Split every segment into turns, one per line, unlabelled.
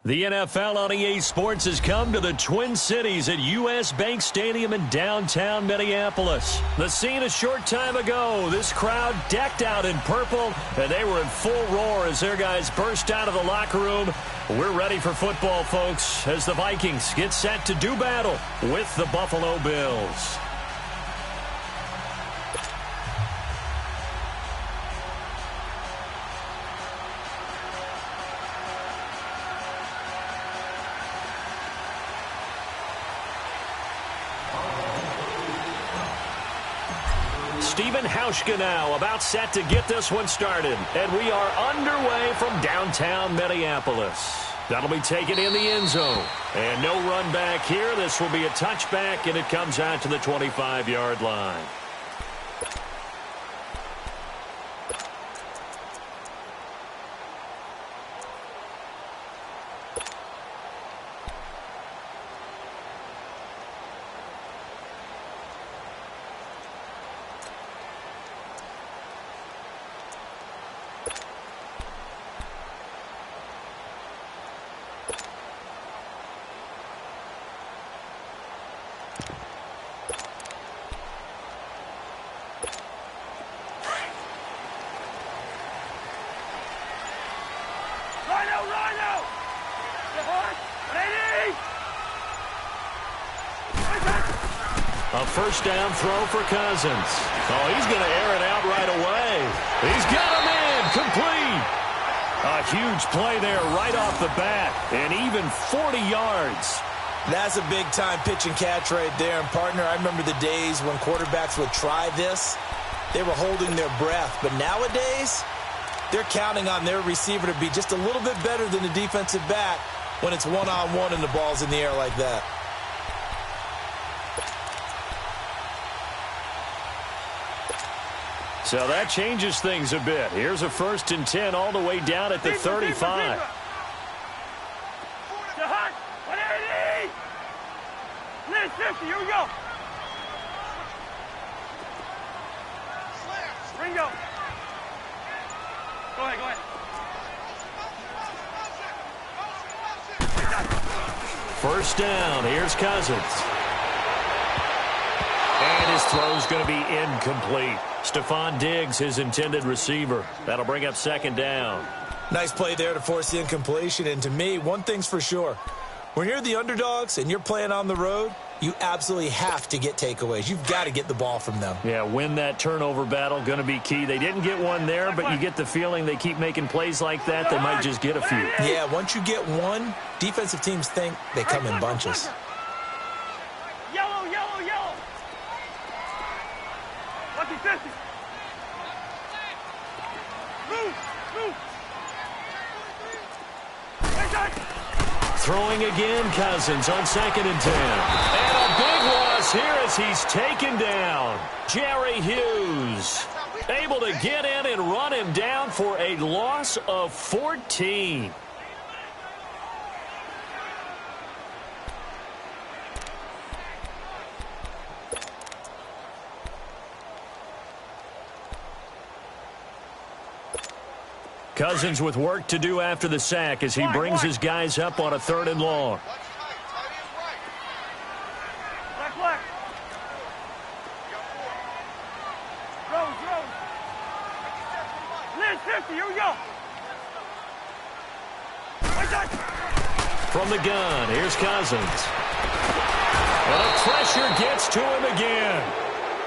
The NFL on EA Sports has come to the Twin Cities at U.S. Bank Stadium in downtown Minneapolis. The scene a short time ago, this crowd decked out in purple, and they were in full roar as their guys burst out of the locker room. We're ready for football, folks, as the Vikings get set to do battle with the Buffalo Bills. Hauschka now about set to get this one started. And we are underway from downtown Minneapolis. That'll be taken in the end zone. And no run back here. This will be a touchback, and it comes out to the 25-yard line. A first down throw for Cousins. Oh, he's going to air it out right away. He's got him in, complete. A huge play there right off the bat, and even 40 yards.
That's a big-time pitch and catch right there. And, partner, I remember the days when quarterbacks would try this. They were holding their breath. But nowadays, they're counting on their receiver to be just a little bit better than the defensive back when it's one-on-one and the ball's in the air like that.
So that changes things a bit. Here's a 1st and 10 all the way down at the 35.
Here we go. Ringo. Go ahead.
First down. Here's Cousins. And his throw's going to be incomplete. Stephon Diggs, his intended receiver. That'll bring up 2nd down.
Nice play there to force the incompletion. And to me, one thing's for sure. When you're the underdogs and you're playing on the road, you absolutely have to get takeaways. You've got to get the ball from them.
Yeah, win that turnover battle, going to be key. They didn't get one there, but you get the feeling they keep making plays like that, they might just get a few.
Yeah, once you get one, defensive teams think they come in bunches.
Yellow. Lucky 50. Move.
Throwing again, Cousins on 2nd and 10. And a big loss here as he's taken down. Jerry Hughes able to get in and run him down for a loss of 14. Cousins with work to do after the sack as he brings his guys up on a 3rd and long.
Black. Rose. Liz, 50, here we go.
From the gun, here's Cousins. And the pressure gets to him again.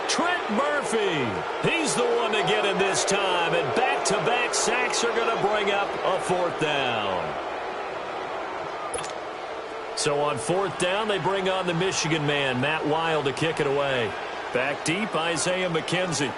Trent Murphy, he's the one to get in this time, and back-to-back sacks are going to bring up a 4th down. So on 4th down, they bring on the Michigan man, Matt Wild, to kick it away. Back deep, Isaiah McKenzie.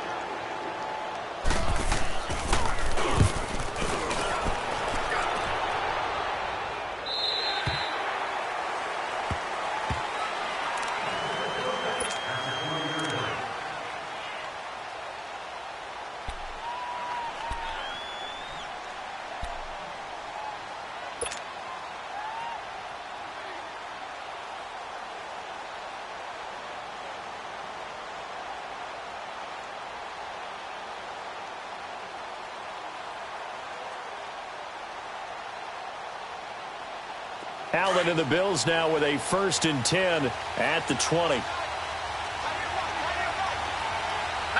Allen and the Bills now with a 1st and 10 at the 20.
Now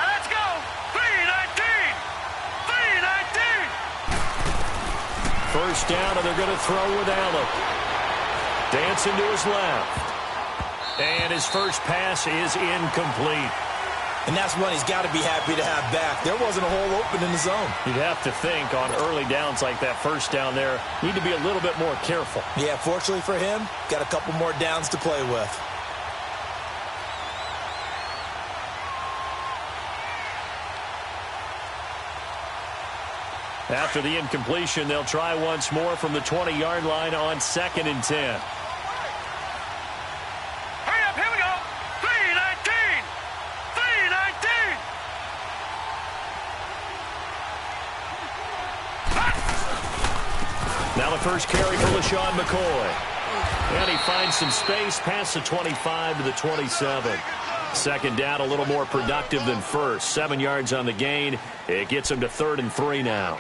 let's go. 3-19. 3-19.
First down, and they're going to throw with Allen. Dancing to his left. And his first pass is incomplete.
And that's one he's got to be happy to have back. There wasn't a hole open in the zone.
You'd have to think on early downs like that, first down there, need to be a little bit more careful.
Yeah, fortunately for him, got a couple more downs to play with.
After the incompletion, they'll try once more from the 20-yard line on 2nd and 10. Now the first carry for LaShawn McCoy. And he finds some space past the 25 to the 27. Second down, a little more productive than first. 7 yards on the gain. It gets him to 3rd and 3 now.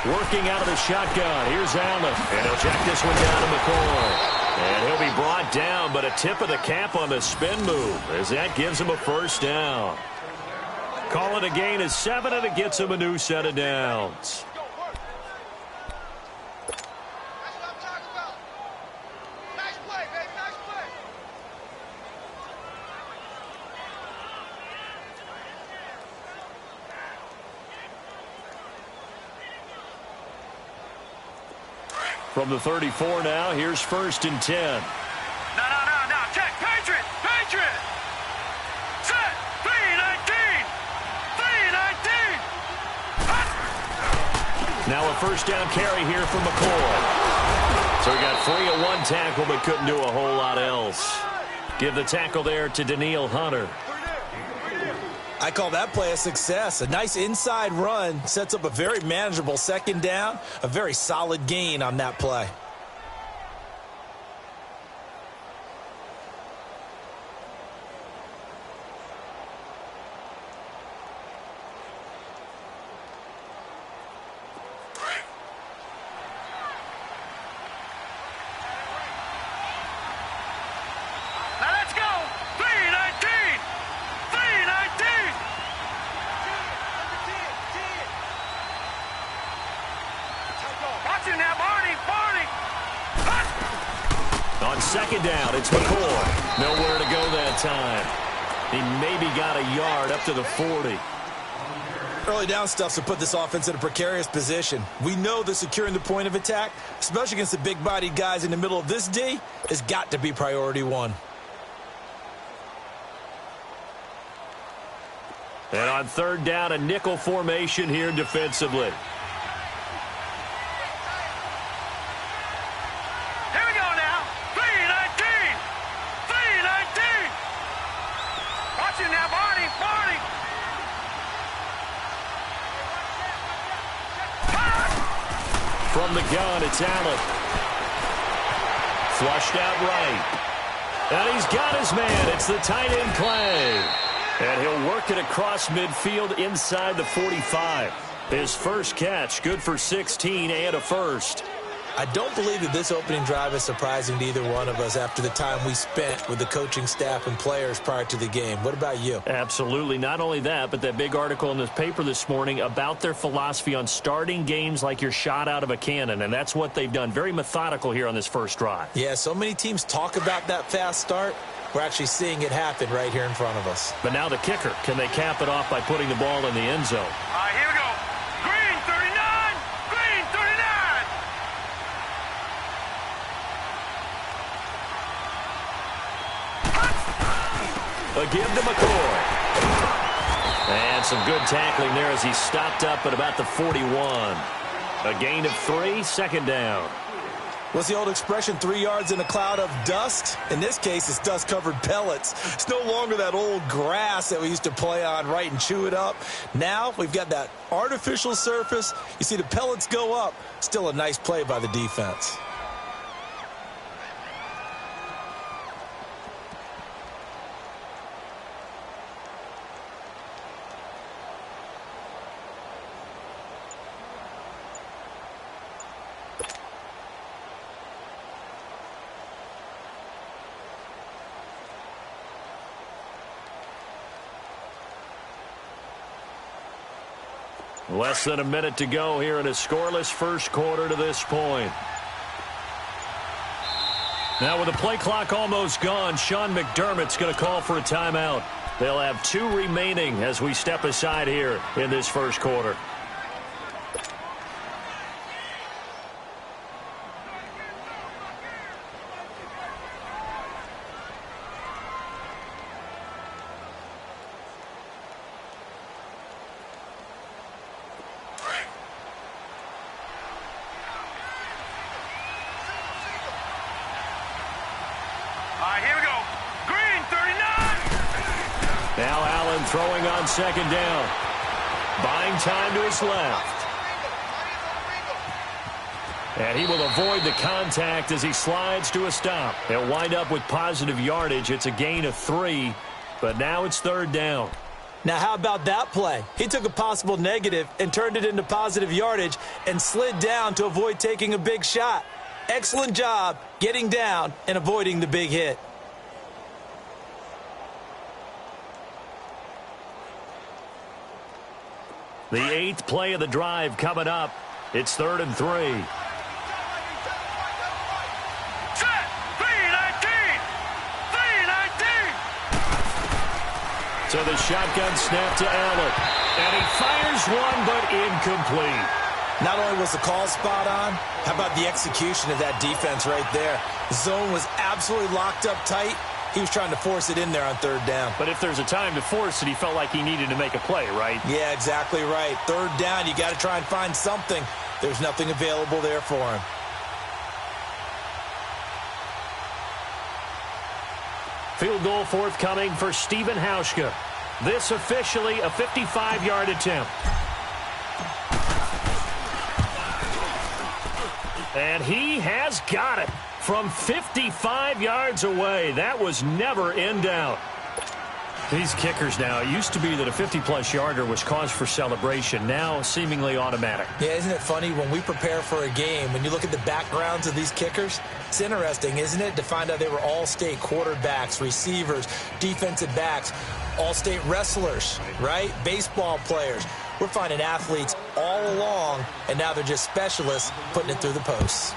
Working out of the shotgun. Here's Allen. And he'll check this one down to McCoy. And he'll be brought down, but a tip of the cap on the spin move as that gives him a first down. Call it a gain of 7, and it gets him a new set of downs. From the 34 now, here's 1st and 10.
No. Check. Patriot. Set. 3-19. 3-19.
Now a first down carry here for McCoy. So he got free of one tackle, but couldn't do a whole lot else. Give the tackle there to Danielle Hunter.
I call that play a success. A nice inside run sets up a very manageable 2nd down. A very solid gain on that play.
Now let's go. 3-19. 3-19. Watch it now, Barney.
On 2nd down, it's McCoy. Nowhere to go that time. He maybe got a yard up to the 40.
Early down stuff to put this offense in a precarious position. We know that securing the point of attack, especially against the big-bodied guys in the middle of this D, has got to be priority 1.
And on 3rd down, a nickel formation here defensively.
Here we go now. 3-19. 3-19. Watch it now, Barney.
From the gun, it's Allen. Flushed out right. And he's got his man. It's the tight end Clay. And he'll work it across midfield inside the 45. His first catch, good for 16 and a first.
I don't believe that this opening drive is surprising to either one of us after the time we spent with the coaching staff and players prior to the game. What about you?
Absolutely. Not only that, but that big article in the paper this morning about their philosophy on starting games like you're shot out of a cannon, and that's what they've done. Very methodical here on this first drive.
Yeah, so many teams talk about that fast start. We're actually seeing it happen right here in front of us.
But now the kicker. Can they cap it off by putting the ball in the end zone?
All right, here we go. Green 39. Green 39.
A give to McCoy. And some good tackling there as he stopped up at about the 41. A gain of 3, 2nd down.
What's the old expression, 3 yards in a cloud of dust? In this case, it's dust-covered pellets. It's no longer that old grass that we used to play on, right, and chew it up. Now we've got that artificial surface. You see the pellets go up. Still a nice play by the defense.
Less than a minute to go here in a scoreless first quarter to this point. Now with the play clock almost gone, Sean McDermott's going to call for a timeout. They'll have 2 remaining as we step aside here in this first quarter.
Here we go. Green, 39.
Now Allen throwing on second down. Buying time to his left. And he will avoid the contact as he slides to a stop. He'll wind up with positive yardage. It's a gain of 3, but now it's third down.
Now, how about that play? He took a possible negative and turned it into positive yardage and slid down to avoid taking a big shot. Excellent job getting down and avoiding the big hit.
The 8th play of the drive coming up. It's 3rd and 3.
Set. 319. 319.
So the shotgun snap to Allen. And he fires one, but incomplete.
Not only was the call spot on, how about the execution of that defense right there? The zone was absolutely locked up tight. He was trying to force it in there on 3rd down.
But if there's a time to force it, he felt like he needed to make a play, right?
Yeah, exactly right. 3rd down, you got to try and find something. There's nothing available there for him.
Field goal forthcoming for Stephen Hauschka. This officially a 55-yard attempt. And he has got it from 55 yards away. That was never in doubt. These kickers now, it used to be that a 50-plus yarder was cause for celebration. Now seemingly automatic.
Yeah, isn't it funny when we prepare for a game, when you look at the backgrounds of these kickers, it's interesting, isn't it, to find out they were all-state quarterbacks, receivers, defensive backs, all-state wrestlers, right? Baseball players. We're finding athletes all along, and now they're just specialists putting it through the posts.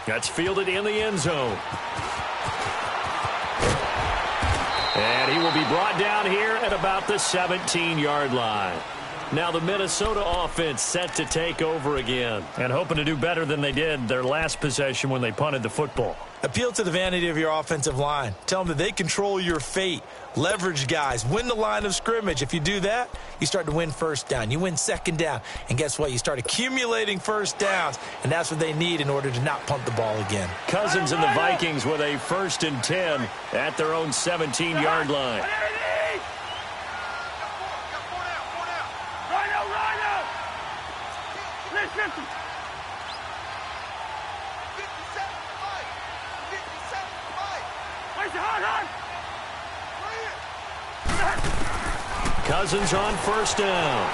That's fielded in the end zone. And he will be brought down here at about the 17-yard line. Now the Minnesota offense set to take over again and hoping to do better than they did their last possession when they punted the football.
Appeal to the vanity of your offensive line. Tell them that they control your fate. Leverage guys. Win the line of scrimmage. If you do that, you start to win first down. You win second down. And guess what? You start accumulating first downs. And that's what they need in order to not punt the ball again.
Cousins and the Vikings with a 1st and 10 at their own 17-yard line.
Listen.
Cousins on 1st down.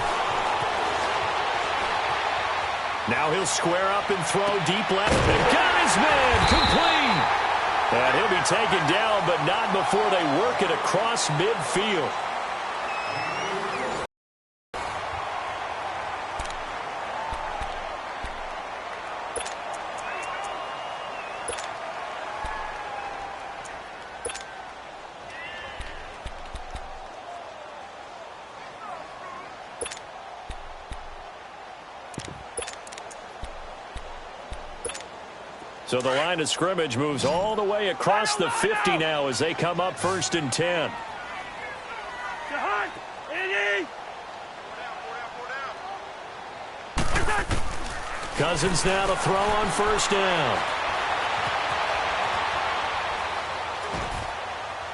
Now he'll square up and throw deep left. And got his man complete. And he'll be taken down, but not before they work it across midfield. So the line of scrimmage moves all the way across the 50 now as they come up 1st and 10. Cousins now to throw on first down.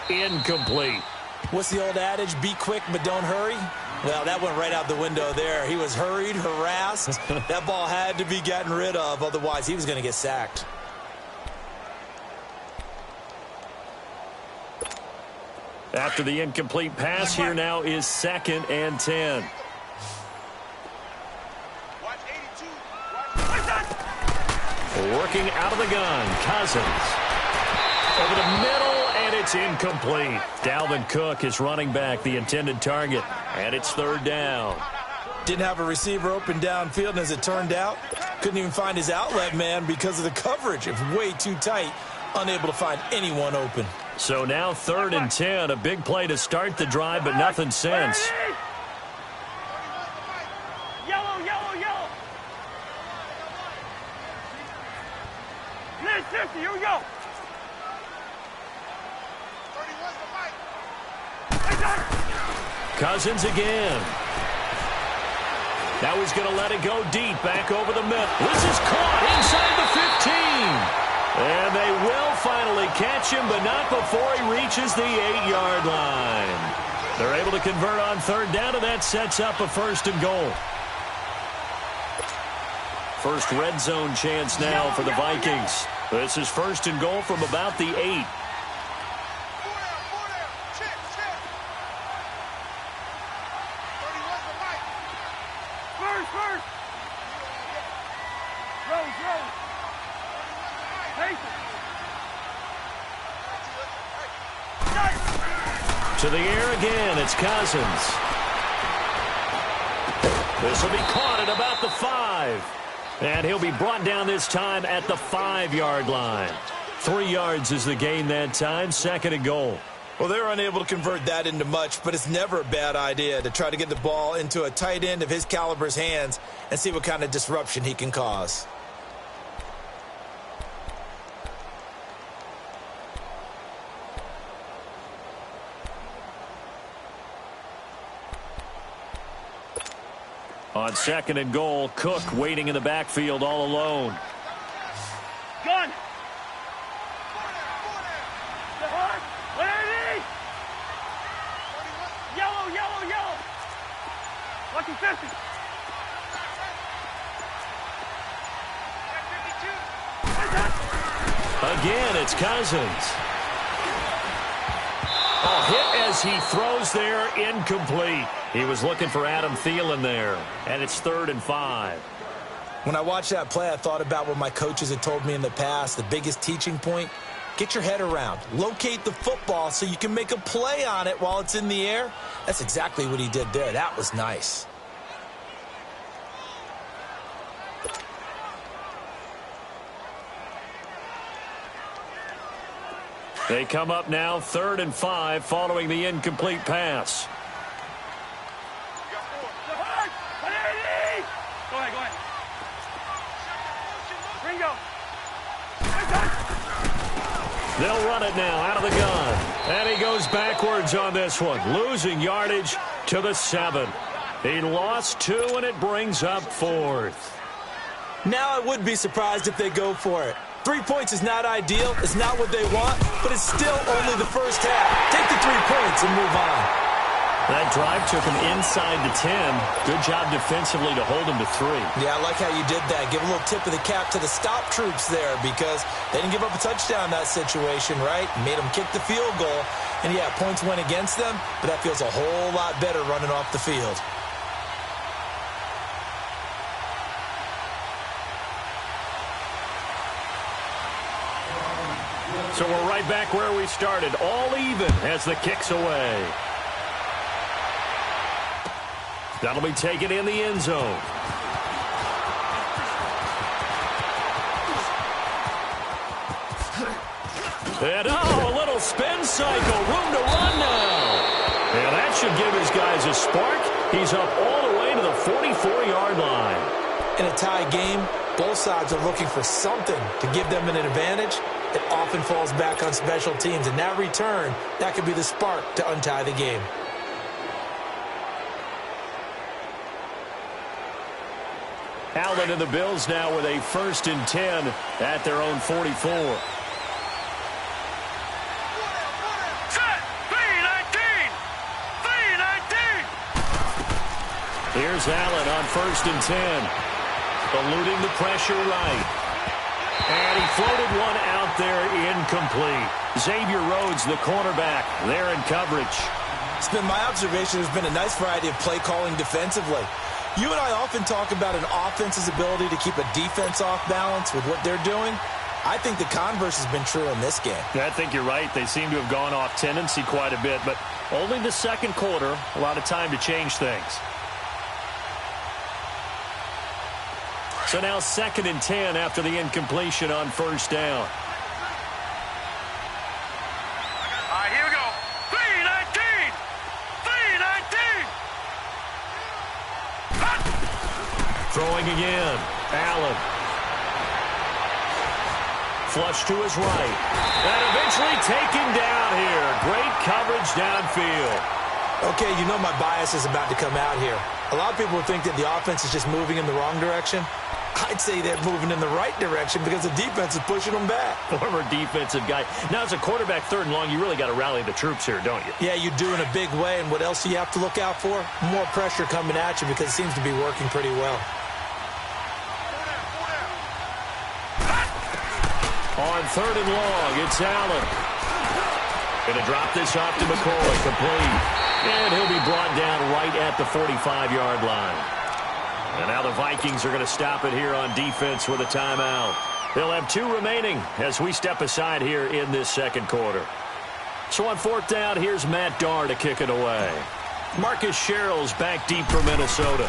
Incomplete.
What's the old adage? Be quick, but don't hurry. Well, that went right out the window there. He was hurried, harassed. That ball had to be gotten rid of. Otherwise, he was going to get sacked.
After the incomplete pass, here now is 2nd and 10. Working out of the gun, Cousins. Over the middle, and it's incomplete. Dalvin Cook is running back, the intended target, and it's 3rd down.
Didn't have a receiver open downfield, and as it turned out, couldn't even find his outlet man because of the coverage. It was way too tight, unable to find anyone open.
So now 3rd and 10, a big play to start the drive, but nothing since.
Yellow, yellow, yellow. Let's 50, here we go.
Cousins again. Now he's going to let it go deep, back over the middle. This is caught inside the 15. And they will finally catch him, but not before he reaches the 8-yard line. They're able to convert on 3rd down, and that sets up a 1st and goal. First red zone chance now for the Vikings. This is 1st and goal from about the 8. To the air again, it's Cousins. This will be caught at about the 5. And he'll be brought down this time at the 5-yard line. 3 yards is the gain that time, 2nd and goal.
Well, they're unable to convert that into much, but it's never a bad idea to try to get the ball into a tight end of his caliber's hands and see what kind of disruption he can cause.
On 2nd and goal, Cook waiting in the backfield all alone.
Gun. Yellow, yellow, yellow. Lucky 50.
Again, it's Cousins. A hit as he throws there, incomplete. He was looking for Adam Thielen there, and it's 3rd and 5.
When I watched that play, I thought about what my coaches had told me in the past. The biggest teaching point, get your head around. Locate the football so you can make a play on it while it's in the air. That's exactly what he did there. That was nice.
They come up now 3rd and 5 following the incomplete pass.
Go ahead. Ringo.
They'll run it now out of the gun. And he goes backwards on this one, losing yardage to the 7. He lost 2, and it brings up 4th.
Now I would be surprised if they go for it. 3 points is not ideal. It's not what they want, but it's still only the first half. Take the 3 points and move on.
That drive took him inside the 10. Good job defensively to hold him to 3.
Yeah, I like how you did that. Give a little tip of the cap to the stop troops there because they didn't give up a touchdown in that situation, right? Made them kick the field goal. And, yeah, points went against them, but that feels a whole lot better running off the field.
So we're right back where we started, all even as the kick's away. That'll be taken in the end zone. And, a little spin cycle. Room to run now. And that should give his guys a spark. He's up all the way to the 44-yard line.
In a tie game, both sides are looking for something to give them an advantage. It often falls back on special teams. And that return, that could be the spark to untie the game.
Allen and the Bills now with a 1st and 10 at their own 44.
Set. 3-19. 3-19.
Here's Allen on 1st and 10. Eluding the pressure right. And he floated one out there incomplete. Xavier Rhodes, the cornerback, there in coverage.
It's been my observation there's been a nice variety of play calling defensively. You and I often talk about an offense's ability to keep a defense off balance with what they're doing. I think the converse has been true in this game.
Yeah, I think you're right. They seem to have gone off tendency quite a bit, but only the second quarter, a lot of time to change things. So now 2nd and 10 after the incompletion on 1st down.
All right, here we go. 3-19. 3-19.
Throwing again. Allen. Flush to his right. And eventually taken down here. Great coverage downfield.
Okay, you know my bias is about to come out here. A lot of people think that the offense is just moving in the wrong direction. I'd say they're moving in the right direction because the defense is pushing them back.
Former defensive guy. Now, as a quarterback, 3rd and long, you really got to rally the troops here, don't you?
Yeah, you do in a big way. And what else do you have to look out for? More pressure coming at you because it seems to be working pretty well.
On 3rd and long, it's Allen. Going to drop this off to McCoy, complete. And he'll be brought down right at the 45-yard line. And now the Vikings are going to stop it here on defense with a timeout. They'll have 2 remaining as we step aside here in this second quarter. So on 4th down, here's Matt Darr to kick it away. Marcus Sherrill's back deep for Minnesota.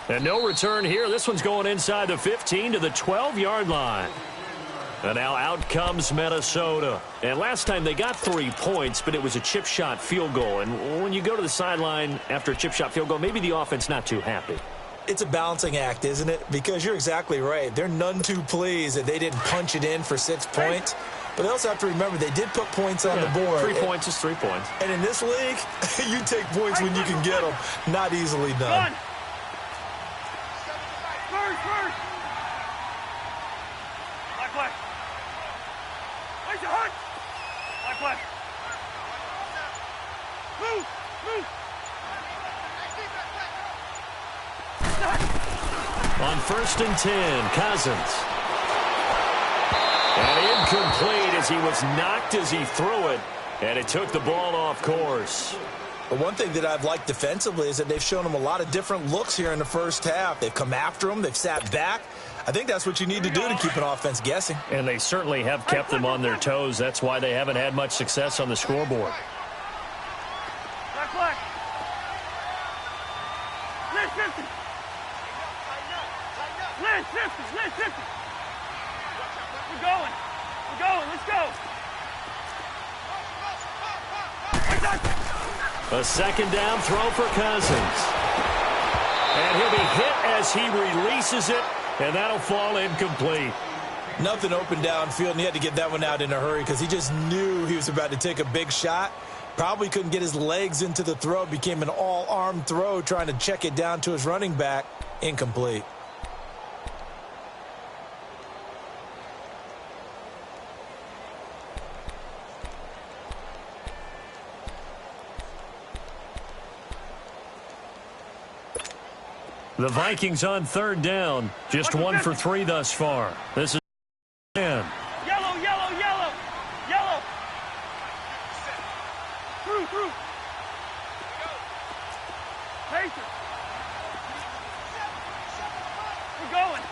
And no return here. This one's going inside the 15 to the 12-yard line. And now out comes Minnesota. And last time they got 3 points, but it was a chip shot field goal. And when you go to the sideline after a chip shot field goal, maybe the offense not too happy.
It's a balancing act, isn't it? Because you're exactly right. They're none too pleased that they didn't punch it in for 6 points. But they also have to remember they did put points on the board.
3 points is 3 points.
And in this league, you take points when you can get them. Not easily done.
First. Black. Place your hunt. Black. Move.
On 1st and 10, Cousins. And incomplete as he was knocked as he threw it. And it took the ball off course.
But one thing that I've liked defensively is that they've shown them a lot of different looks here in the first half. They've come after them. They've sat back. I think that's what you need to do to keep an offense guessing.
And they certainly have kept them on their toes. That's why they haven't had much success on the scoreboard.
Black. Let's 50. We're going. Let's go.
A 2nd down throw for Cousins. And he'll be hit as he releases it, and that'll fall incomplete.
Nothing open downfield, and he had to get that one out in a hurry because he just knew he was about to take a big shot. Probably couldn't get his legs into the throw. Became an all-arm throw trying to check it down to his running back. Incomplete.
The Vikings on 3rd down. Just 1 for 3 thus far. This is 10.
Yellow. Through. Patient. We're going.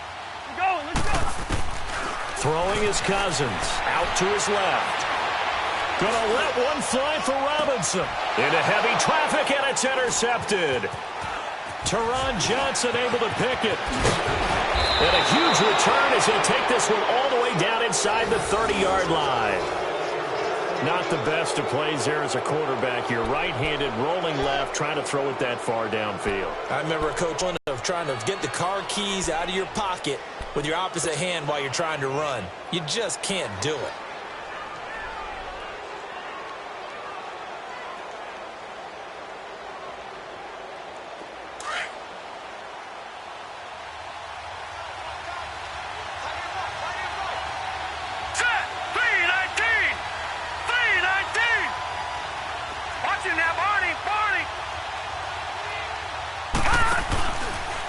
Let's go.
Throwing is Cousins. Out to his left. Gonna let one fly for Robinson. Into heavy traffic, and it's intercepted. Teron Johnson able to pick it. And a huge return as he'll take this one all the way down inside the 30-yard line. Not the best of plays there as a quarterback. You're right-handed, rolling left, trying to throw it that far downfield.
I remember a coach of trying to get the car keys out of your pocket with your opposite hand while you're trying to run. You just can't do it.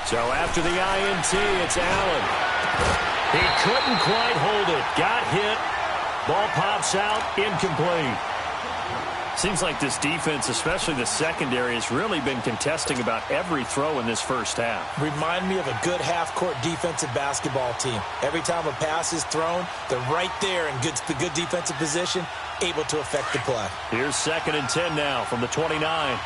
So after the INT, it's Allen. He couldn't quite hold it. Got hit. Ball pops out. Incomplete. Seems like this defense, especially the secondary, has really been contesting about every throw in this first half.
Remind me of a good half-court defensive basketball team. Every time a pass is thrown, they're right there in good defensive position, able to affect the play.
Here's 2nd and 10 now from the 29.
All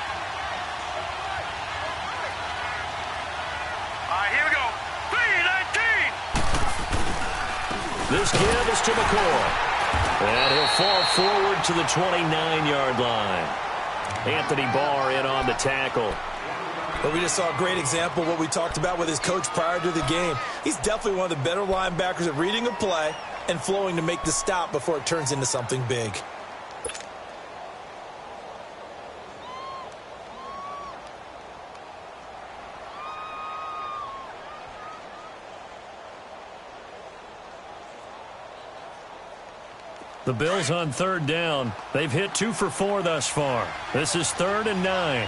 right, here we go. 3-19.
This give is to McCoy. And he'll fall forward to the 29-yard line. Anthony Barr in on the tackle.
But we just saw a great example of what we talked about with his coach prior to the game. He's definitely one of the better linebackers at reading a play and flowing to make the stop before it turns into something big.
The Bills on 3rd down. They've hit 2 for 4 thus far. This is 3rd and 9.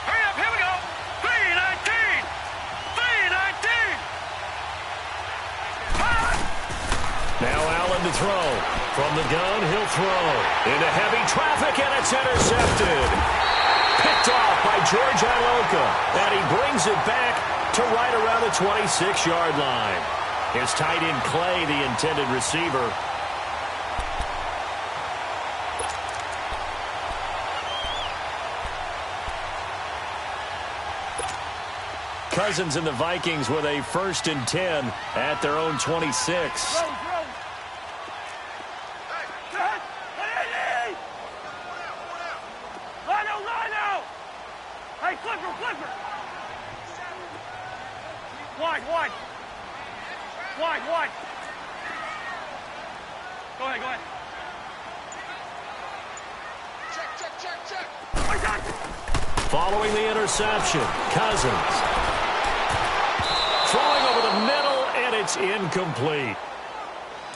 Hurry up, here we go. 3-19. 3-19.
Now Allen to throw. From the gun, he'll throw. Into heavy traffic, and it's intercepted. Picked off by George Iloka. And he brings it back to right around the 26-yard line. His tight end Clay, the intended receiver. Cousins and the Vikings with a 1st and 10 at their own 26.
Hey, Clipper. Wide. Wide. Go ahead. Check.
Following the interception, Cousins. Throwing over the middle, and it's incomplete.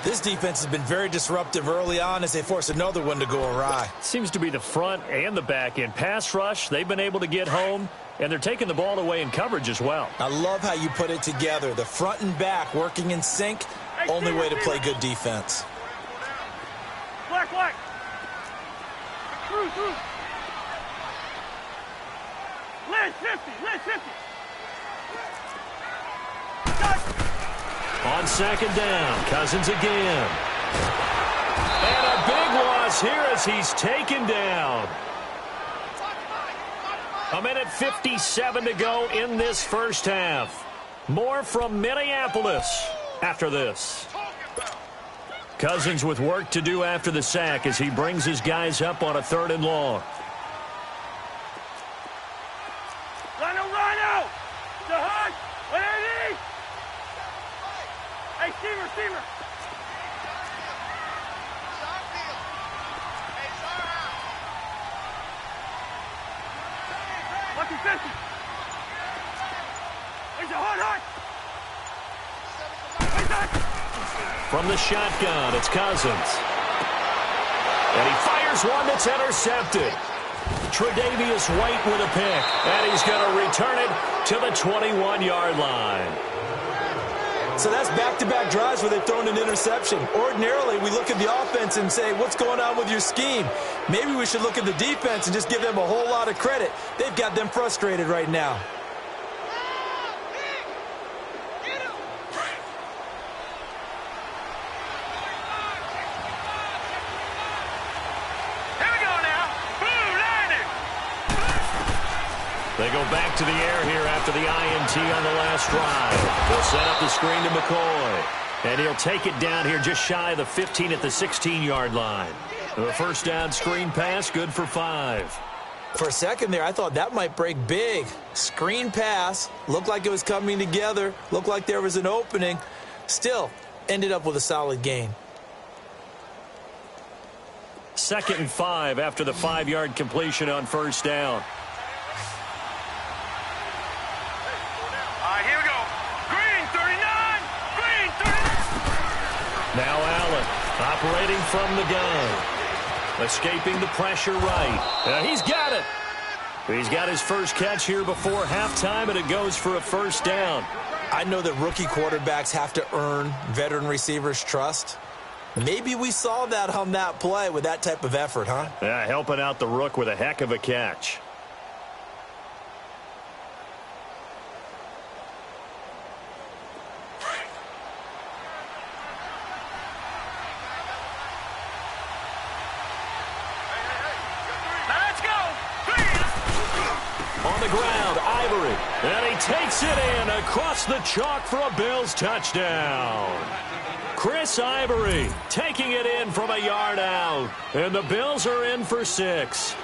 This defense has been very disruptive early on as they force another one to go awry.
Seems to be the front and the back end. Pass rush, they've been able to get home, and they're taking the ball away in coverage as well.
I love how you put it together. The front and back working in sync, only way to play good defense.
Black. Through. Lynch 50.
On 2nd down, Cousins again. And a big loss here as he's taken down. 1:57 to go in this first half. More from Minneapolis after this. Cousins with work to do after the sack as he brings his guys up on a 3rd and long.
Rhino! The hunt! Ready? Hey, receiver! Lucky 50! He's a hard!
From the shotgun, it's Cousins. And he fires one that's intercepted. Tre'Davious White with a pick. And he's going to return it to the 21-yard line.
So that's back-to-back drives where they've thrown an interception. Ordinarily, we look at the offense and say, what's going on with your scheme? Maybe we should look at the defense and just give them a whole lot of credit. They've got them frustrated right now.
They go back to the air here after the INT on the last drive. They'll set up the screen to McCoy. And he'll take it down here just shy of the 15 at the 16-yard line. The first down screen pass, good for 5.
For a second there, I thought that might break big. Screen pass, looked like it was coming together, looked like there was an opening. Still, ended up with a solid gain.
2nd and 5 after the 5-yard completion on first down. Now Allen operating from the gun. Escaping the pressure right. He's got it. He's got his first catch here before halftime, and it goes for a first down.
I know that rookie quarterbacks have to earn veteran receivers' trust. Maybe we saw that on that play with that type of effort, huh?
Yeah, helping out the rook with a heck of a catch. On the ground, Ivory. And he takes it in across the chalk for a Bills touchdown. Chris Ivory taking it in from a yard out. And the Bills are in for 6.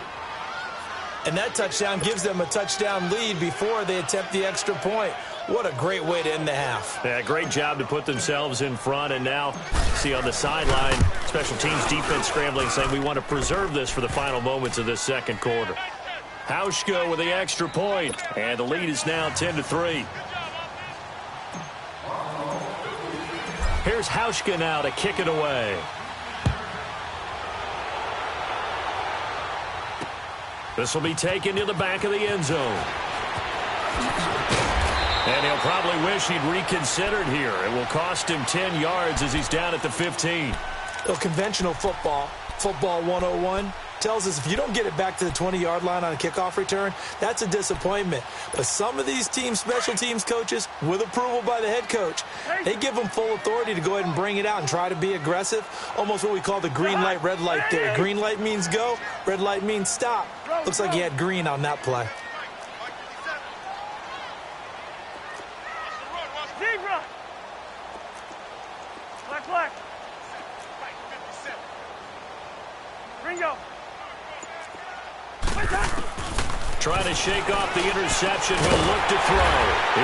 And that touchdown gives them a touchdown lead before they attempt the extra point. What a great way to end the half.
Yeah, great job to put themselves in front. And now, see on the sideline, special teams defense scrambling, saying we want to preserve this for the final moments of this second quarter. Hauschka with the extra point, and the lead is now 10-3. Here's Hauschka now to kick it away. This will be taken to the back of the end zone. And he'll probably wish he'd reconsidered here. It will cost him 10 yards as he's down at the 15.
So conventional football 101, tells us if you don't get it back to the 20-yard line on a kickoff return, that's a disappointment. But some of these teams, special teams coaches, with approval by the head coach, they give them full authority to go ahead and bring it out and try to be aggressive, almost what we call the green light, red light there. Green light means go, red light means stop. Looks like he had green on that play.
Zebra! Black. Ringo!
Trying to shake off the interception. He'll look to throw.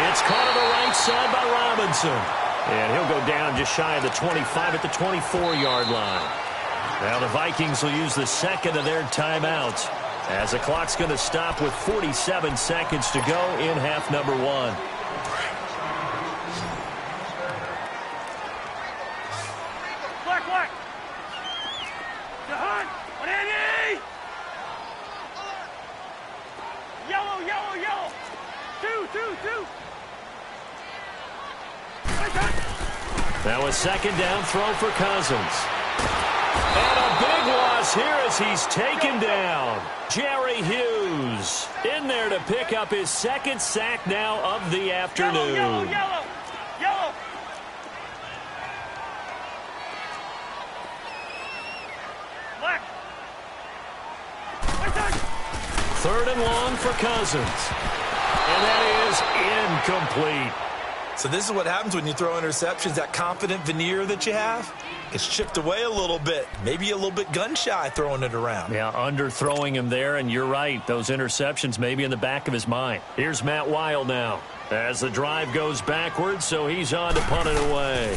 It's caught on the right side by Robinson. And he'll go down just shy of the 25 at the 24-yard line. Now the Vikings will use the second of their timeouts as the clock's going to stop with 47 seconds to go in half number 1.
Black! Jahan! On Andy! Yellow! Two!
Now a second down throw for Cousins. And a big loss here as he's taken down. Jerry Hughes in there to pick up his second sack now of the afternoon.
Yellow! Black!
Third and long for Cousins. And that is incomplete.
So this is what happens when you throw interceptions. That confident veneer that you have, it's chipped away a little bit. Maybe a little bit gun-shy throwing it around.
Yeah, underthrowing him there, and you're right. Those interceptions may be in the back of his mind. Here's Matt Weil now as the drive goes backwards, so he's on to punt it away.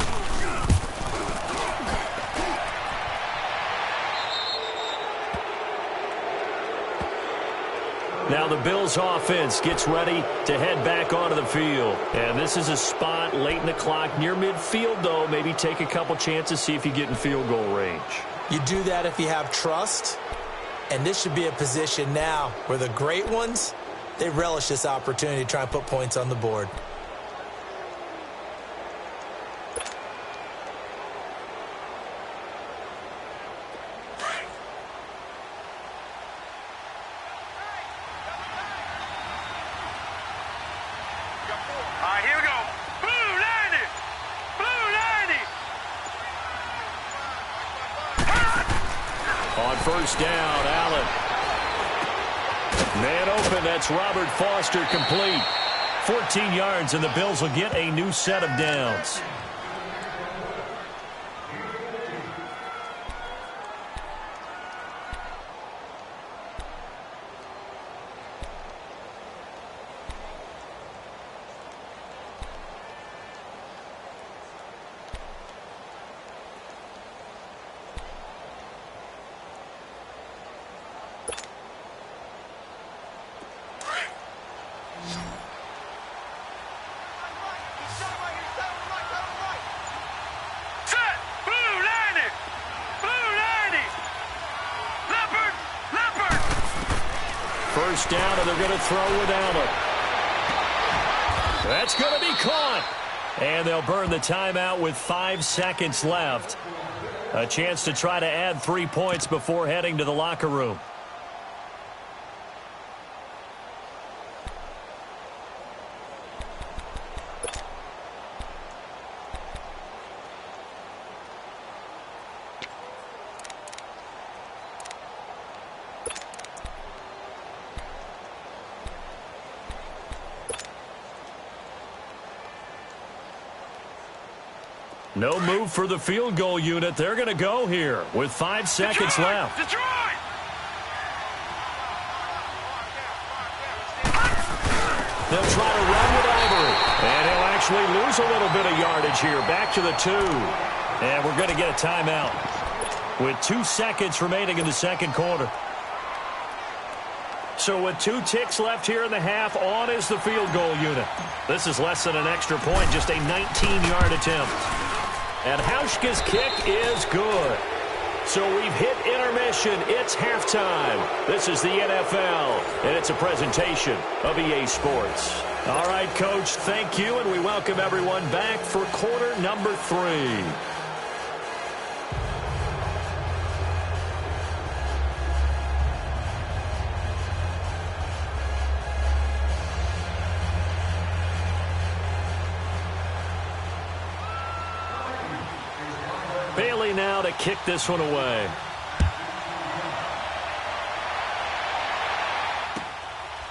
Now the Bills offense gets ready to head back onto the field. And this is a spot late in the clock near midfield, though. Maybe take a couple chances, see if you get in field goal range.
You do that if you have trust. And this should be a position now where the great ones, they relish this opportunity to try and put points on the board.
Here we go. Blue 90!
On first down, Allen. Man open, that's Robert Foster complete. 14 yards, and the Bills will get a new set of downs. first down, and they're going to throw without him. That's going to be caught. And they'll burn the timeout with 5 seconds left. A chance to try to add 3 points before heading to the locker room. No move for the field goal unit. They're going to go here with 5 seconds left.
Detroit!
They'll try to run with Ivory. And he'll actually lose a little bit of yardage here. Back to the 2. And we're going to get a timeout with 2 seconds remaining in the second quarter. So with 2 ticks left here in the half, on is the field goal unit. This is less than an extra point, just a 19-yard attempt. And Hauschka's kick is good. So we've hit intermission. It's halftime. This is the NFL, and it's a presentation of EA Sports. All right, Coach, thank you, and we welcome everyone back for quarter number 3. Bailey now to kick this one away.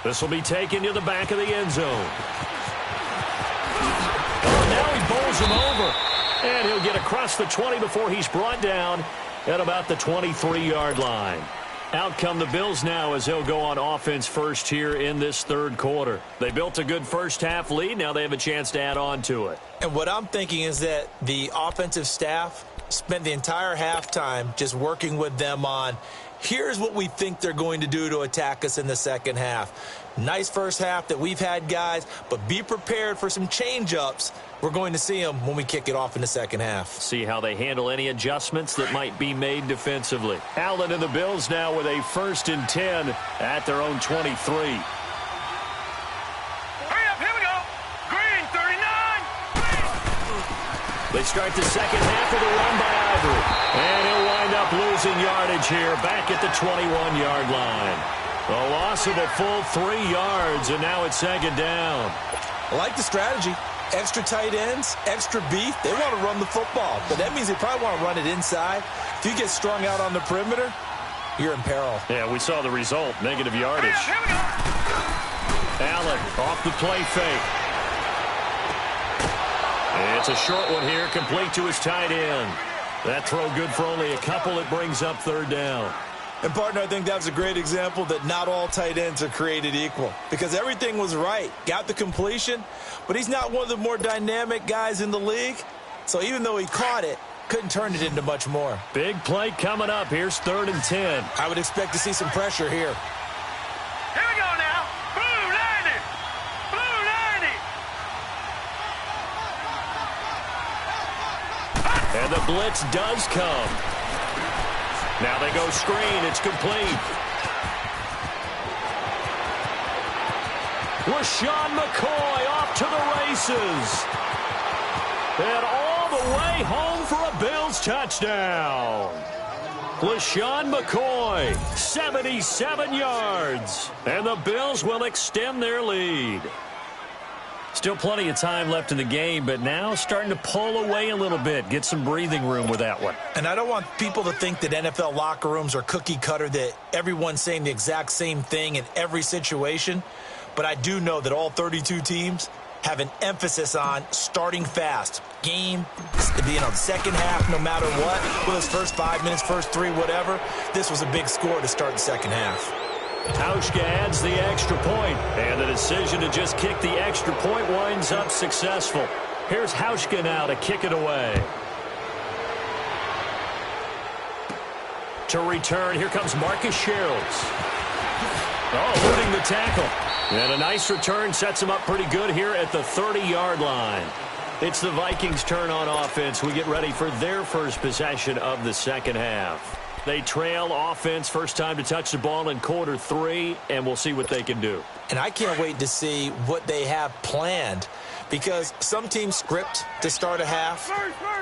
This will be taken to the back of the end zone. Oh, now he bowls him over. And he'll get across the 20 before he's brought down at about the 23-yard line. Out come the Bills now as they'll go on offense first here in this third quarter. They built a good first-half lead. Now they have a chance to add on to it.
And what I'm thinking is that the offensive staff spent the entire halftime just working with them on, here's what we think they're going to do to attack us in the second half. Nice first half that we've had, guys, but be prepared for some change-ups. We're going to see them when we kick it off in the second half.
See how they handle any adjustments that might be made defensively. Allen and the Bills now with a 1st and 10 at their own 23.
Hurry up, here we go. Green, 39.
They start the second half with a run by Ivory. And he'll wind up losing yardage here back at the 21-yard line. A loss of a full 3 yards, and now it's second down.
I like the strategy. Extra tight ends, extra beef. They want to run the football, but that means they probably want to run it inside. If you get strung out on the perimeter, you're in peril.
Yeah, we saw the result, negative yardage.
Here we go.
Allen off the play fake. It's a short one here, complete to his tight end. That throw good for only a couple. It brings up third down.
And, partner, I think that was a great example that not all tight ends are created equal because everything was right. Got the completion, but he's not one of the more dynamic guys in the league. So even though he caught it, couldn't turn it into much more.
Big play coming up. Here's 3rd and 10.
I would expect to see some pressure here.
Here we go now. Blue 90. Blue 90.
And the blitz does come. Now they go screen. It's complete. LaShawn McCoy off to the races. And all the way home for a Bills touchdown. LaShawn McCoy, 77 yards. And the Bills will extend their lead. Still plenty of time left in the game, but now starting to pull away a little bit. Get some breathing room with that one.
And I don't want people to think that NFL locker rooms are cookie cutter, that everyone's saying the exact same thing in every situation. But I do know that all 32 teams have an emphasis on starting fast. Game, second half, no matter what. Whether it's first 5 minutes, first 3, whatever. This was a big score to start the second half.
Hauschka adds the extra point, and the decision to just kick the extra point winds up successful. Here's Hauschka now to kick it away. To return, here comes Marcus Shields. Oh, eluding the tackle. And a nice return sets him up pretty good here at the 30-yard line. It's the Vikings' turn on offense. We get ready for their first possession of the second half. They trail offense first time to touch the ball in quarter 3, and we'll see what they can do.
And I can't wait to see what they have planned, because some teams script to start a half.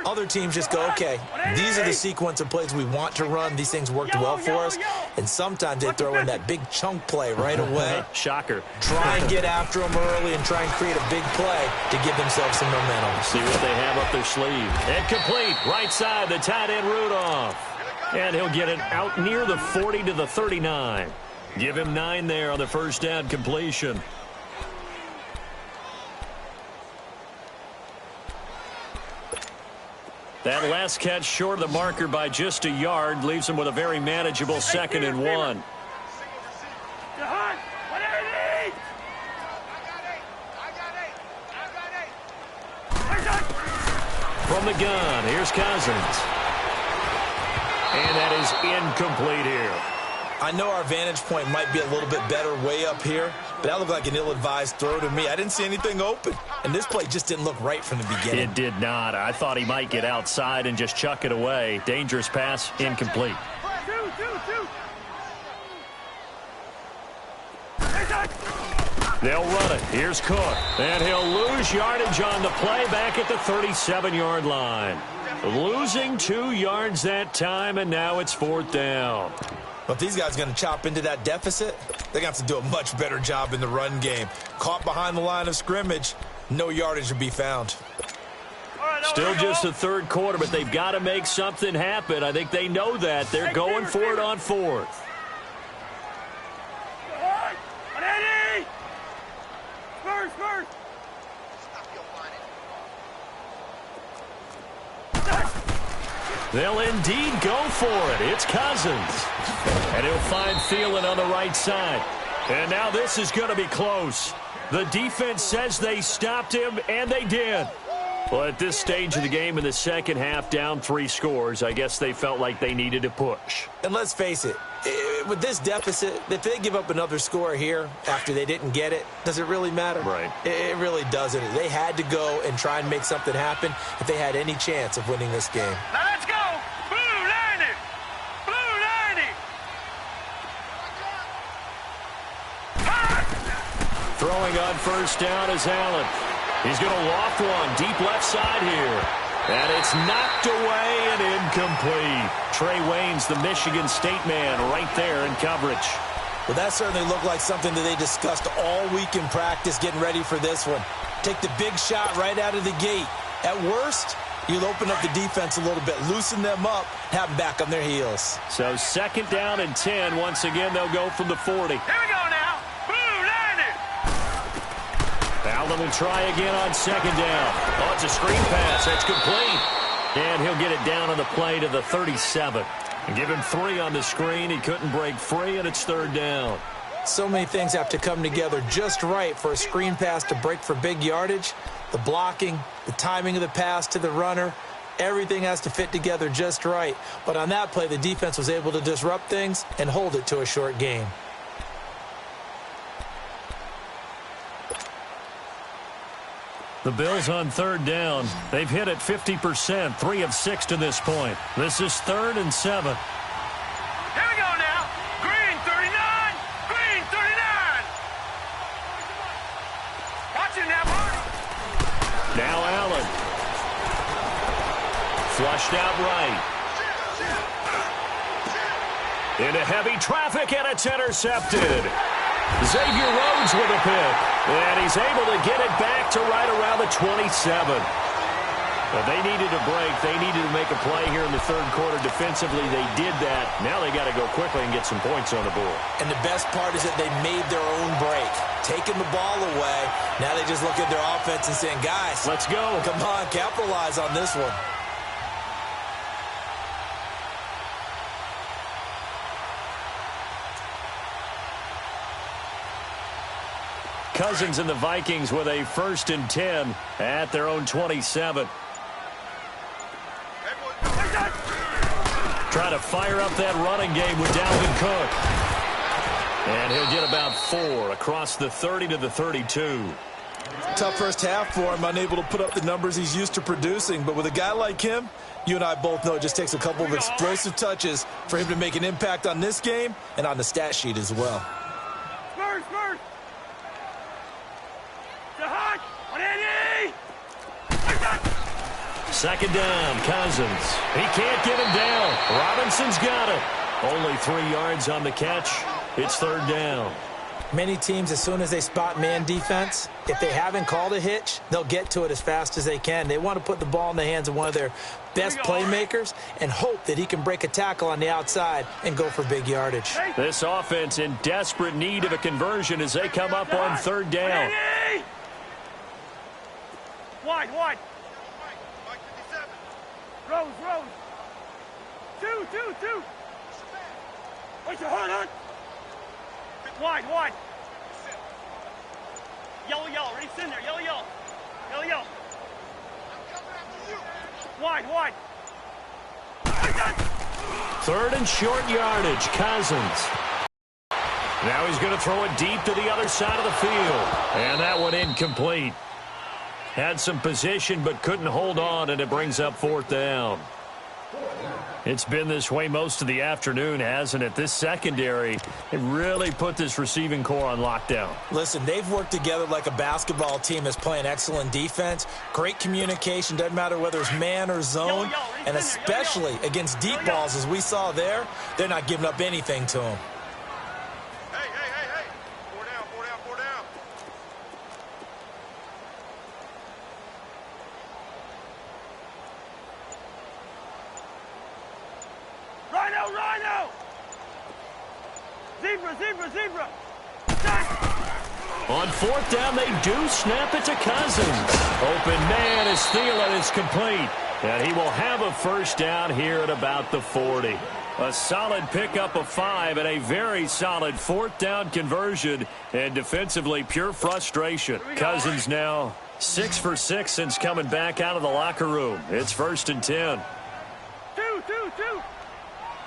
Other teams just go, okay, these are the sequence of plays we want to run. These things worked well for us. And sometimes they throw in that big chunk play right away.
Shocker.
Try and get after them early and try and create a big play to give themselves some momentum.
See what they have up their sleeve. And complete. Right side, the tight end Rudolph. And he'll get it out near the 40 to the 39. Give him 9 there on the first down completion. That last catch short of the marker by just a yard leaves him with a very manageable 2nd and 1. From the gun, here's Cousins. And that is incomplete here.
I know our vantage point might be a little bit better way up here, but that looked like an ill-advised throw to me. I didn't see anything open, and this play just didn't look right from the beginning.
It did not. I thought he might get outside and just chuck it away. Dangerous pass, incomplete. They'll run it. Here's Cook. And he'll lose yardage on the play back at the 37-yard line. Losing 2 yards that time, and now it's 4th down.
But if these guys are going to chop into that deficit, they're going to have to do a much better job in the run game. Caught behind the line of scrimmage, no yardage to be found.
Still just the 3rd quarter, but they've got to make something happen. I think they know that. They're going for it on 4th. They'll indeed go for it. It's Cousins. And he'll find Thielen on the right side. And now this is going to be close. The defense says they stopped him, and they did. Well, at this stage of the game in the second half, down 3 scores, I guess they felt like they needed to push.
And let's face it, with this deficit, if they give up another score here after they didn't get it, does it really matter?
Right.
It really doesn't. They had to go and try and make something happen if they had any chance of winning this game.
Now let's go. Blue 90. Blue 90.
Throwing on first down is Allen. He's going to loft one deep left side here. And it's knocked away and incomplete. Trey Waynes, the Michigan State man, right there in coverage.
Well, that certainly looked like something that they discussed all week in practice getting ready for this one. Take the big shot right out of the gate. At worst, you'll open up the defense a little bit, loosen them up, have them back on their heels.
So 2nd down and 10. Once again, they'll go from the 40.
Here we go now. Blue 90.
Allen will try again on 2nd down. Oh, it's a screen pass. That's complete. And he'll get it down on the play to the 37. And give him 3 on the screen. He couldn't break free, and it's 3rd down.
So many things have to come together just right for a screen pass to break for big yardage. The blocking, the timing of the pass to the runner, everything has to fit together just right. But on that play, the defense was able to disrupt things and hold it to a short gain.
The Bills on 3rd down. They've hit it 50%, 3 of 6 to this point. This is 3rd and 7.
Here we go now. Green 39. Green 39. Watch it now, Marty.
Now Allen. Flushed out right. Into heavy traffic, and it's intercepted. Xavier Rhodes with a pick. And he's able to get it back to right around the 27. But they needed a break. They needed to make a play here in the 3rd quarter. Defensively, they did that. Now they got to go quickly and get some points on the board.
And the best part is that they made their own break. Taking the ball away. Now they just look at their offense and saying, guys,
let's go.
Come on, capitalize on this one.
Cousins and the Vikings with a 1st and 10 at their own 27. Trying to fire up that running game with Dalvin Cook. And he'll get about 4 across the 30 to the 32.
Tough first half for him, unable to put up the numbers he's used to producing. But with a guy like him, you and I both know it just takes a couple of explosive touches for him to make an impact on this game and on the stat sheet as well.
Spurs, Spurs. Jahan, on Eddie.
Second down, Cousins. He can't get him down. Robinson's got it. Only 3 yards on the catch. It's third down.
Many teams, as soon as they spot man defense, if they haven't called a hitch, they'll get to it as fast as they can. They want to put the ball in the hands of one of their best playmakers and hope that he can break a tackle on the outside and go for big yardage.
This offense in desperate need of a conversion as they come up on third down.
Wide, wide. Rose, Rose. Two. Wait your heart, Hunt. Wide, wide. Yellow, ready, in there. Yellow. Wide.
Third and short yardage, Cousins. Now he's going to throw it deep to the other side of the field. And that one incomplete. Had some position but couldn't hold on, and it brings up fourth down. It's been this way most of the afternoon, hasn't it? This secondary, it really put this receiving core on lockdown.
Listen, they've worked together like a basketball team that's playing excellent defense. Great communication, doesn't matter whether it's man or zone. And especially against deep balls, as we saw there, they're not giving up anything to them.
Hey. 4 down. Rhino! Zebra!
On fourth down, they do snap it to Cousins. Open man is Thielen is complete. And he will have a first down here at about the 40. A solid pickup of 5 and a very solid fourth down conversion. And defensively, pure frustration. Cousins now 6 for 6 since coming back out of the locker room. It's 1st and 10.
Two.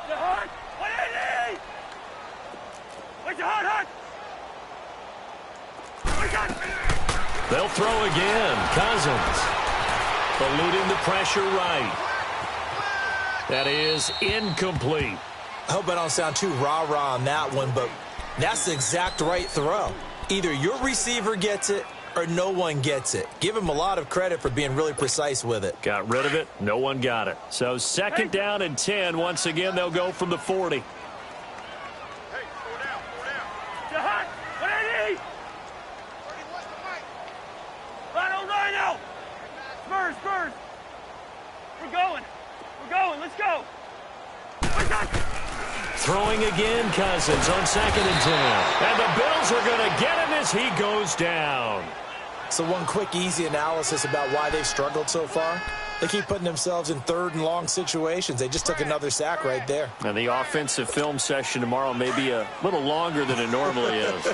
The Hunt. 180. Wait, the Hunt.
They'll throw again. Cousins eluding the pressure right. That is incomplete.
I hope I don't sound too rah-rah on that one, but that's the exact right throw. Either your receiver gets it or no one gets it. Give him a lot of credit for being really precise with it.
Got rid of it. No one got it. So second down and 10. Once again, they'll go from the 40.
Hey, 4 down. Jahan, 180. Rhino. Spurs. We're going. Let's go.
Throwing again, Cousins on 2nd and 10. And the Bills are going to get him as he goes down.
So one quick, easy analysis about why they've struggled so far. They keep putting themselves in third and long situations. They just took another sack right there.
And the offensive film session tomorrow may be a little longer than it normally is.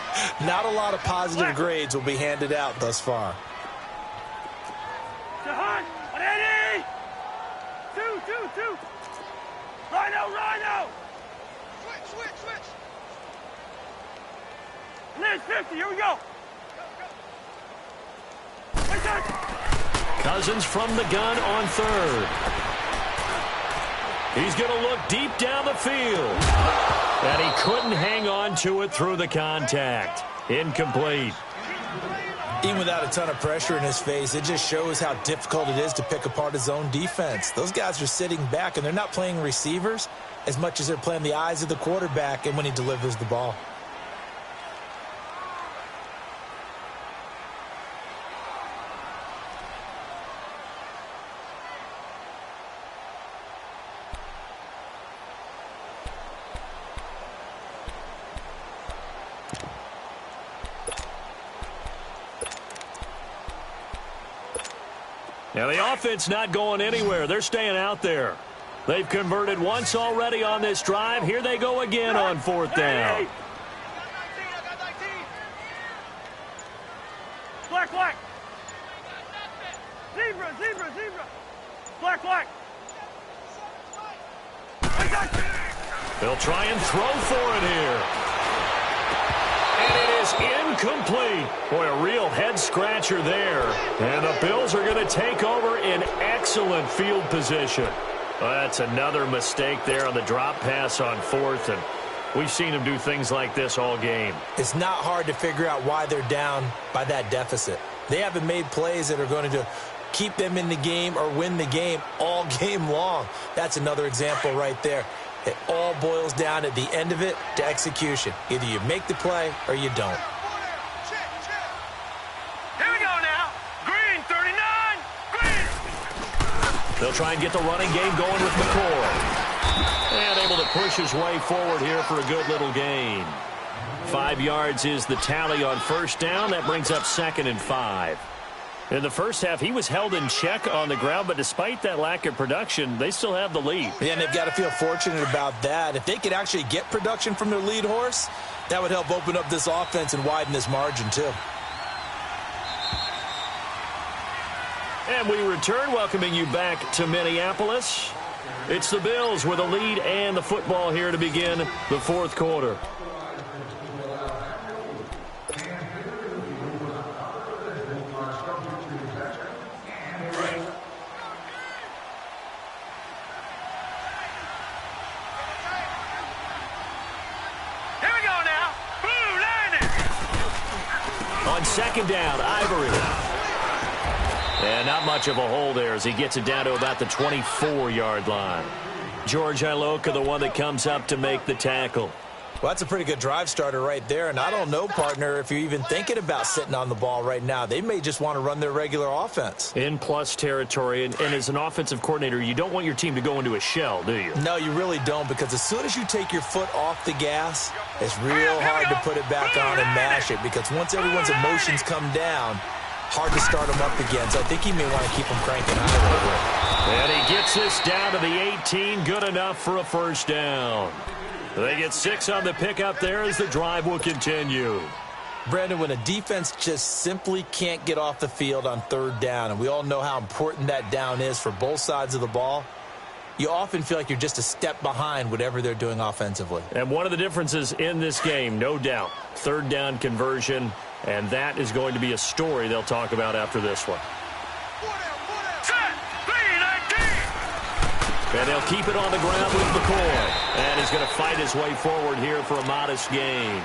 Not a lot of positive grades will be handed out thus far.
Jahan, 180. Two. Rhino. Switch. Liz, 50, here we go.
Cousins from the gun on third. He's going to look deep down the field. And he couldn't hang on to it through the contact. Incomplete.
Even without a ton of pressure in his face, it just shows how difficult it is to pick apart his own defense. Those guys are sitting back, and they're not playing receivers as much as they're playing the eyes of the quarterback and when he delivers the ball.
Now, the offense not going anywhere. They're staying out there. They've converted once already on this drive. Here they go again on fourth down.
Black. Zebra. Black.
They'll try and throw for it here. And it is incomplete. Boy, a real head-scratcher there. And the Bills are going to take over in excellent field position. Well, that's another mistake there on the drop pass on fourth, and we've seen them do things like this all game.
It's not hard to figure out why they're down by that deficit. They haven't made plays that are going to keep them in the game or win the game all game long. That's another example right there. It all boils down at the end of it to execution. Either you make the play or you don't.
Here we go now. Green 39. Green.
They'll try and get the running game going with McCoy. And able to push his way forward here for a good little gain. 5 yards is the tally on first down. That brings up 2nd and 5. In the first half, he was held in check on the ground, but despite that lack of production, they still have the lead.
Yeah, and they've got to feel fortunate about that. If they could actually get production from their lead horse, that would help open up this offense and widen this margin too.
And we return, welcoming you back to Minneapolis. It's the Bills with a lead and the football here to begin the fourth quarter. Second down, Ivory. And not much of a hole there as he gets it down to about the 24-yard line. George Iloka, the one that comes up to make the tackle.
Well, that's a pretty good drive starter right there. And I don't know, partner, if you're even thinking about sitting on the ball right now. They may just want to run their regular offense.
In plus territory. And as an offensive coordinator, you don't want your team to go into a shell, do you?
No, you really don't, because as soon as you take your foot off the gas, it's real hard to put it back on and mash it, because once everyone's emotions come down, hard to start them up again. So I think he may want to keep them cranking high right here.
And he gets this down to the 18. Good enough for a first down. They get 6 on the pickup there as the drive will continue.
Brandon, when a defense just simply can't get off the field on third down, and we all know how important that down is for both sides of the ball, you often feel like you're just a step behind whatever they're doing offensively.
And one of the differences in this game, no doubt, third down conversion, and that is going to be a story they'll talk about after this one. And they'll keep it on the ground with McCoy. And he's going to fight his way forward here for a modest gain.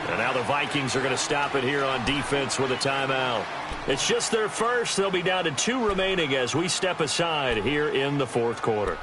And now the Vikings are going to stop it here on defense with a timeout. It's just their first. They'll be down to 2 remaining as we step aside here in the fourth quarter.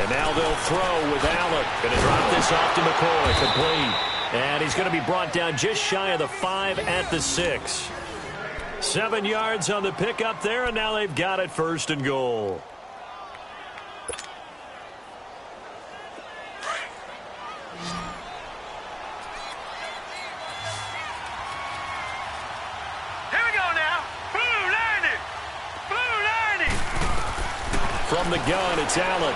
Now they'll throw with Allen. Going to drop this off to McCoy. Complete. And he's going to be brought down just shy of the 5 at the 6. 7 yards on the pickup there, and now they've got it 1st and goal.
Here we go now. Blue 90. Blue 90.
From the gun, it's Allen.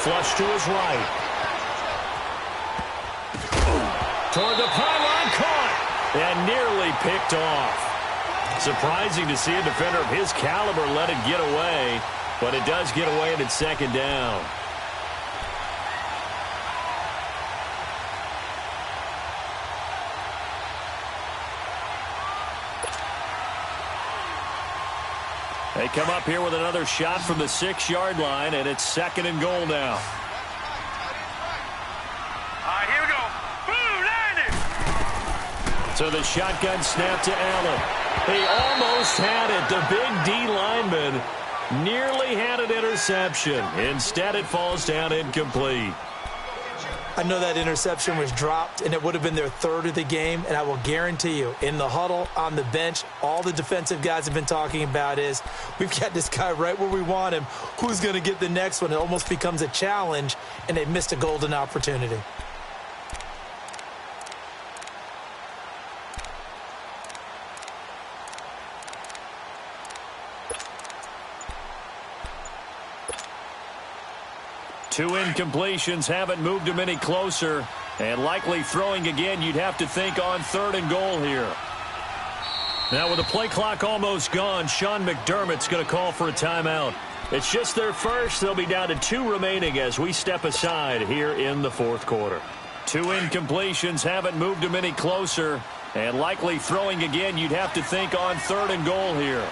Flush to his right. Toward the pylon, caught, and nearly picked off. Surprising to see a defender of his caliber let it get away, but it does get away and it's 2nd down. They come up here with another shot from the 6-yard line, and it's 2nd and goal now.
All right, here we go. Blue 90.
So the shotgun snap to Allen. He almost had it. The big D lineman nearly had an interception. Instead, it falls down incomplete.
I know that interception was dropped, and it would have been their 3rd of the game, and I will guarantee you, in the huddle, on the bench, all the defensive guys have been talking about is, we've got this guy right where we want him. Who's going to get the next one? It almost becomes a challenge, and they missed a golden opportunity.
Two incompletions haven't moved him any closer. And likely throwing again, you'd have to think on 3rd and goal here. Now with the play clock almost gone, Sean McDermott's going to call for a timeout. It's just their first. They'll be down to 2 remaining as we step aside here in the fourth quarter. 2 incompletions haven't moved them any closer. And likely throwing again, you'd have to think on 3rd and goal here.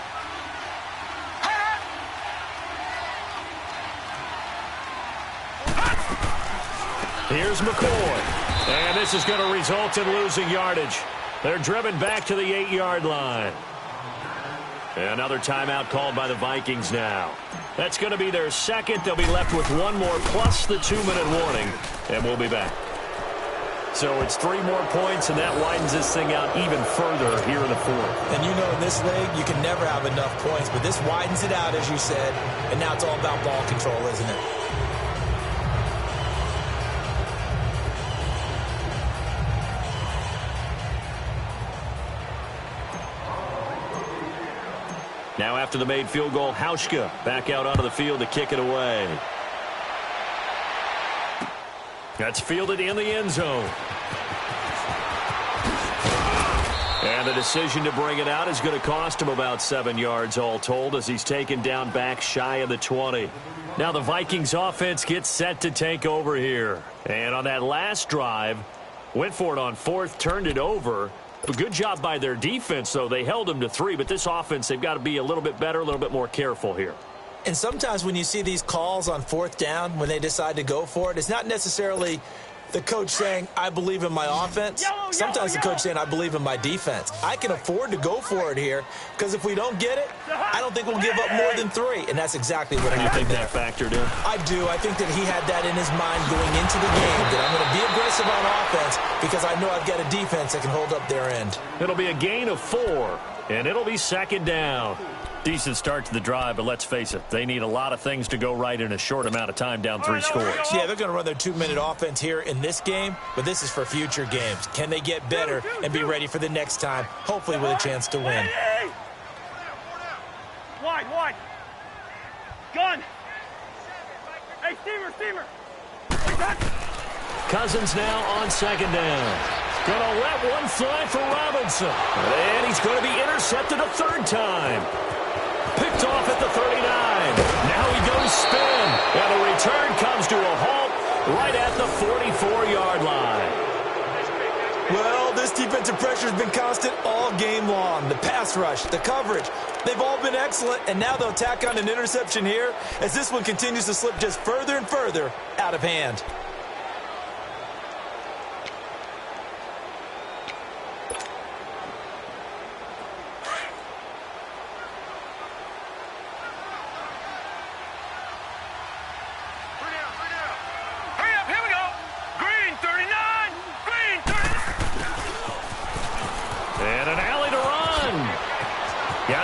Here's McCoy. And this is going to result in losing yardage. They're driven back to the 8-yard line. Another timeout called by the Vikings now. That's going to be their second. They'll be left with 1 more plus the 2-minute warning. And we'll be back. So it's 3 more points, and that widens this thing out even further here in the fourth.
And you know in this league, you can never have enough points, but this widens it out, as you said. And now it's all about ball control, isn't it?
Now after the made field goal, Hauschka back out onto the field to kick it away. That's fielded in the end zone. And the decision to bring it out is going to cost him about 7 yards all told as he's taken down back shy of the 20. Now the Vikings offense gets set to take over here. And on that last drive, went for it on 4th, turned it over. A good job by their defense, though. They held them to 3, but this offense, they've got to be a little bit better, a little bit more careful here.
And sometimes when you see these calls on 4th down, when they decide to go for it, it's not necessarily the coach saying, I believe in my offense. Sometimes the coach saying, I believe in my defense. I can afford to go for it here because if we don't get it, I don't think we'll give up more than 3. And that's exactly what happened.
You think that factored in?
I do. I think that he had that in his mind going into the game, that I'm going to be aggressive on offense because I know I've got a defense that can hold up their end.
It'll be a gain of 4, and it'll be 2nd down. Decent start to the drive, but let's face it, they need a lot of things to go right in a short amount of time down 3 scores.
Yeah, they're going to run their 2-minute offense here in this game, but this is for future games. Can they get better and be ready for the next time, hopefully with a chance to win?
Wide. Gun. Hey, steamer.
Cousins now on 2nd down. Gonna let one fly for Robinson. And he's going to be intercepted a 3rd time. Picked off at the 39. Now he goes spin. And the return comes to a halt right at the 44-yard line.
Well, this defensive pressure has been constant all game long. The pass rush, the coverage, they've all been excellent. And now they'll tack on an interception here as this one continues to slip just further and further out of hand.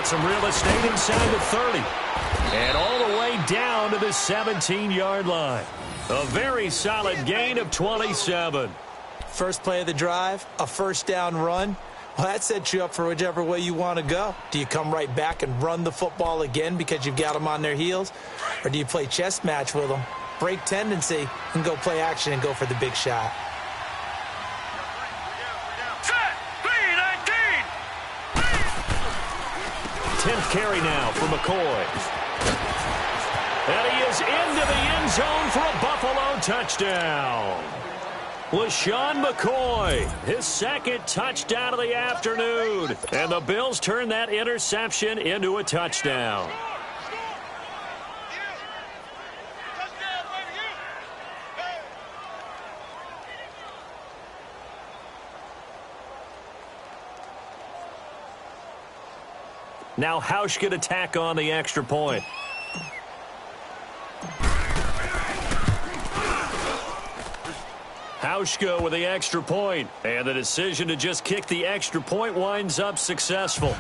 Some real estate inside the 30. And all the way down to the 17-yard line. A very solid gain of 27.
First play of the drive, a 1st down run. Well, that sets you up for whichever way you want to go. Do you come right back and run the football again because you've got them on their heels? Or do you play chess match with them, break tendency, and go play action and go for the big shot?
10th carry now for McCoy. And he is into the end zone for a Buffalo touchdown. LaShawn McCoy, his 2nd touchdown of the afternoon. And the Bills turn that interception into a touchdown. Now Hauschka to tack on the extra point. Hauschka with the extra point. And the decision to just kick the extra point winds up successful.